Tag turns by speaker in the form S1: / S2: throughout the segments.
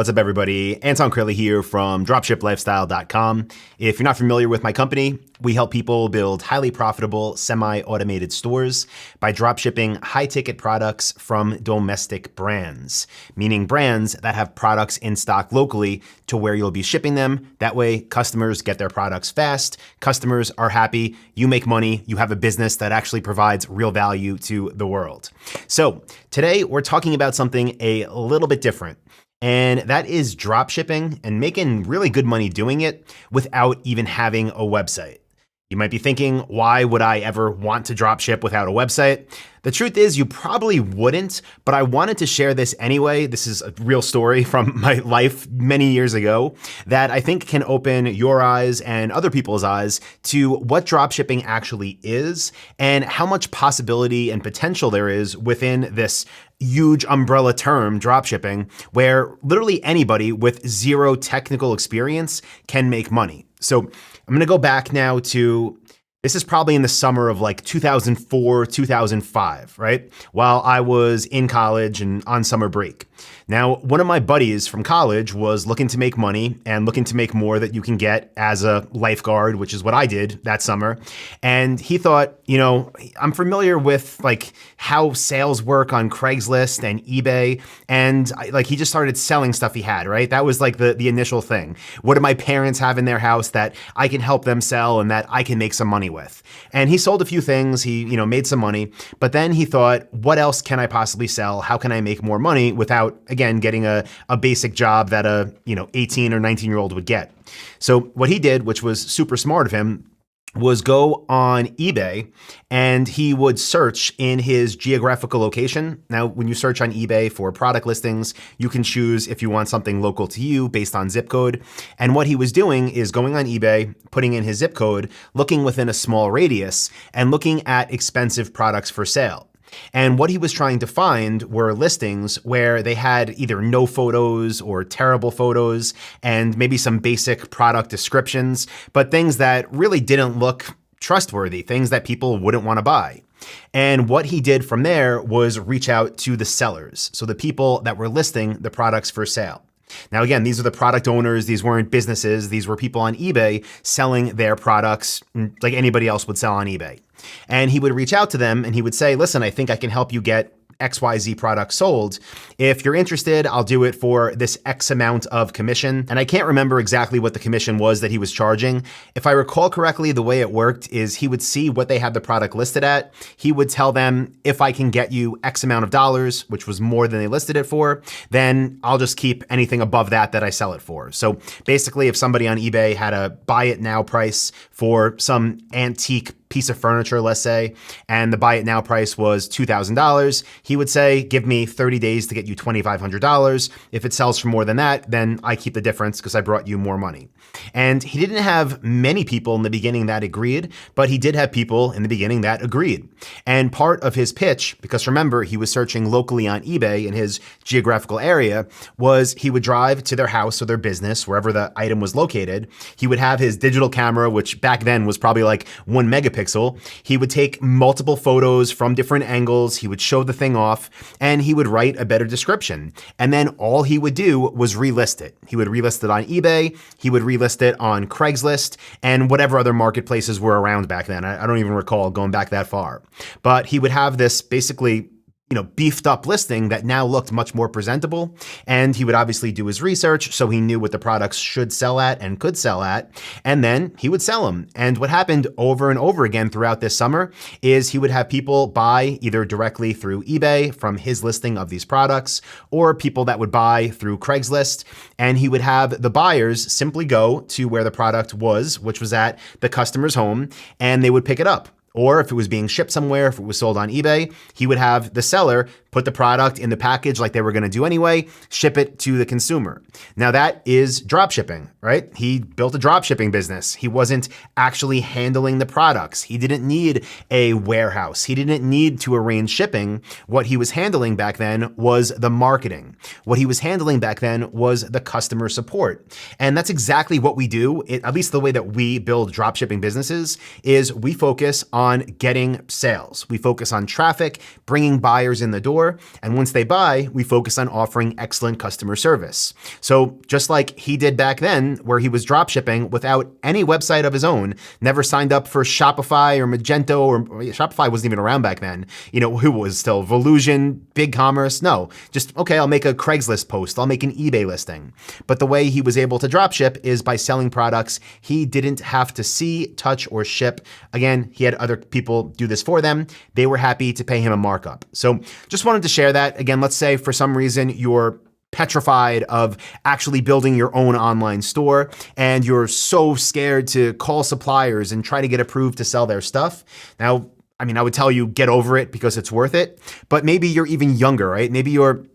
S1: What's up, everybody? Anton Crilly here from dropshiplifestyle.com. If you're not familiar with my company, we help people build highly profitable, semi-automated stores by dropshipping high-ticket products from domestic brands, meaning brands that have products in stock locally to where you'll be shipping them. That way, customers get their products fast, customers are happy, you make money, you have a business that actually provides real value to the world. So today, we're talking about something a little bit different. And that is drop shipping and making really good money doing it without even having a website. You might be thinking, why would I ever want to drop ship without a website? The truth is you probably wouldn't, but I wanted to share this anyway. This is a real story from my life many years ago that I think can open your eyes and other people's eyes to what dropshipping actually is and how much possibility and potential there is within this huge umbrella term, dropshipping, where literally anybody with zero technical experience can make money. So I'm gonna go back now to, this is probably in the summer of like 2004, 2005, right? While I was in college and on summer break. Now, one of my buddies from college was looking to make money and looking to make more that you can get as a lifeguard, which is what I did that summer. And he thought, you know, I'm familiar with like how sales work on Craigslist and eBay. And he just started selling stuff he had, right? That was like the initial thing. What do my parents have in their house that I can help them sell and that I can make some money with? And he sold a few things, he, made some money, but then he thought, what else can I possibly sell? How can I make more money without, again, getting a basic job that a 18 or 19-year-old would get? So what he did, which was super smart of him, was go on eBay and he would search in his geographical location. Now, when you search on eBay for product listings, you can choose if you want something local to you based on zip code. And what he was doing is going on eBay, putting in his zip code, looking within a small radius and looking at expensive products for sale. And what he was trying to find were listings where they had either no photos or terrible photos and maybe some basic product descriptions, but things that really didn't look trustworthy, things that people wouldn't want to buy. And what he did from there was reach out to the sellers, so the people that were listing the products for sale. Now, again, these are the product owners. These weren't businesses. These were people on eBay selling their products like anybody else would sell on eBay. And he would reach out to them and he would say, listen, I think I can help you get XYZ product sold. If you're interested, I'll do it for this X amount of commission. And I can't remember exactly what the commission was that he was charging. If I recall correctly, the way it worked is he would see what they had the product listed at. He would tell them, if I can get you X amount of dollars, which was more than they listed it for, then I'll just keep anything above that I sell it for. So basically, if somebody on eBay had a buy it now price for some antique piece of furniture, let's say, and the buy it now price was $2,000, he would say, give me 30 days to get you $2,500. If it sells for more than that, then I keep the difference because I brought you more money. And he didn't have many people in the beginning that agreed, but he did have people in the beginning that agreed. And part of his pitch, because remember, he was searching locally on eBay in his geographical area, was he would drive to their house or their business, wherever the item was located. He would have his digital camera, which back then was probably like 1 megapixel. He would take multiple photos from different angles. He would show the thing off and he would write a better description. And then all he would do was relist it. He would relist it on eBay. He would relist it on Craigslist and whatever other marketplaces were around back then. I don't even recall going back that far. But he would have this basically beefed up listing that now looked much more presentable. And he would obviously do his research so he knew what the products should sell at and could sell at. And then he would sell them. And what happened over and over again throughout this summer is he would have people buy either directly through eBay from his listing of these products or people that would buy through Craigslist. And he would have the buyers simply go to where the product was, which was at the customer's home, and they would pick it up. Or if it was being shipped somewhere, if it was sold on eBay, he would have the seller put the product in the package like they were going to do anyway, ship it to the consumer. Now that is drop shipping, right? He built a drop shipping business. He wasn't actually handling the products. He didn't need a warehouse. He didn't need to arrange shipping. What he was handling back then was the marketing. What he was handling back then was the customer support. And that's exactly what we do. At least the way that we build drop shipping businesses is we focus on getting sales. We focus on traffic, bringing buyers in the door, store. And once they buy, we focus on offering excellent customer service. So just like he did back then, where he was drop shipping without any website of his own, never signed up for Shopify or Magento, or Shopify wasn't even around back then. Who was still Volusion, BigCommerce? No, just, okay, I'll make a Craigslist post. I'll make an eBay listing. But the way he was able to drop ship is by selling products he didn't have to see, touch, or ship. Again, he had other people do this for them. They were happy to pay him a markup. So just wanted to share that. Again, let's say for some reason you're petrified of actually building your own online store and you're so scared to call suppliers and try to get approved to sell their stuff. Now, I would tell you get over it because it's worth it, but maybe you're even younger, right? Maybe you're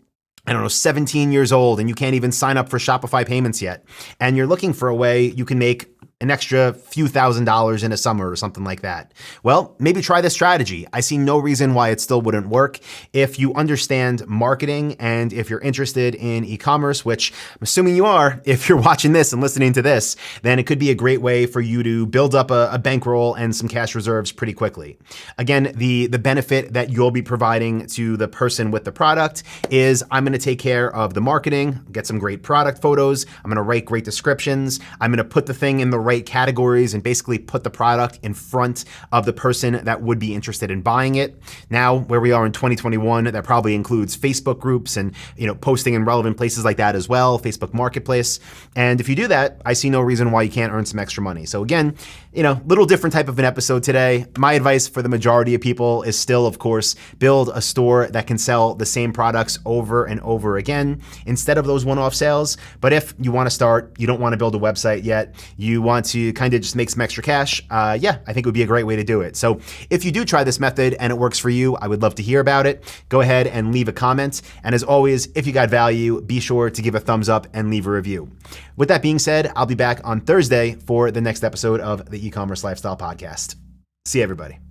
S1: 17 years old and you can't even sign up for Shopify payments yet. And you're looking for a way you can make an extra few $1,000s in a summer or something like that. Well, maybe try this strategy. I see no reason why it still wouldn't work. If you understand marketing and if you're interested in e-commerce, which I'm assuming you are, if you're watching this and listening to this, then it could be a great way for you to build up a bankroll and some cash reserves pretty quickly. Again, the benefit that you'll be providing to the person with the product is I'm going to take care of the marketing, get some great product photos. I'm going to write great descriptions. I'm going to put the thing in the right categories and basically put the product in front of the person that would be interested in buying it. Now, where we are in 2021, that probably includes Facebook groups and posting in relevant places like that as well, Facebook Marketplace. And if you do that, I see no reason why you can't earn some extra money. So again, little different type of an episode today. My advice for the majority of people is still, of course, build a store that can sell the same products over and over again instead of those one-off sales. But if you want to start, you don't want to build a website yet, you want to kind of just make some extra cash, I think it would be a great way to do it. So if you do try this method and it works for you, I would love to hear about it. Go ahead and leave a comment. And as always, if you got value, be sure to give a thumbs up and leave a review. With that being said, I'll be back on Thursday for the next episode of the E-Commerce Lifestyle Podcast. See you, everybody.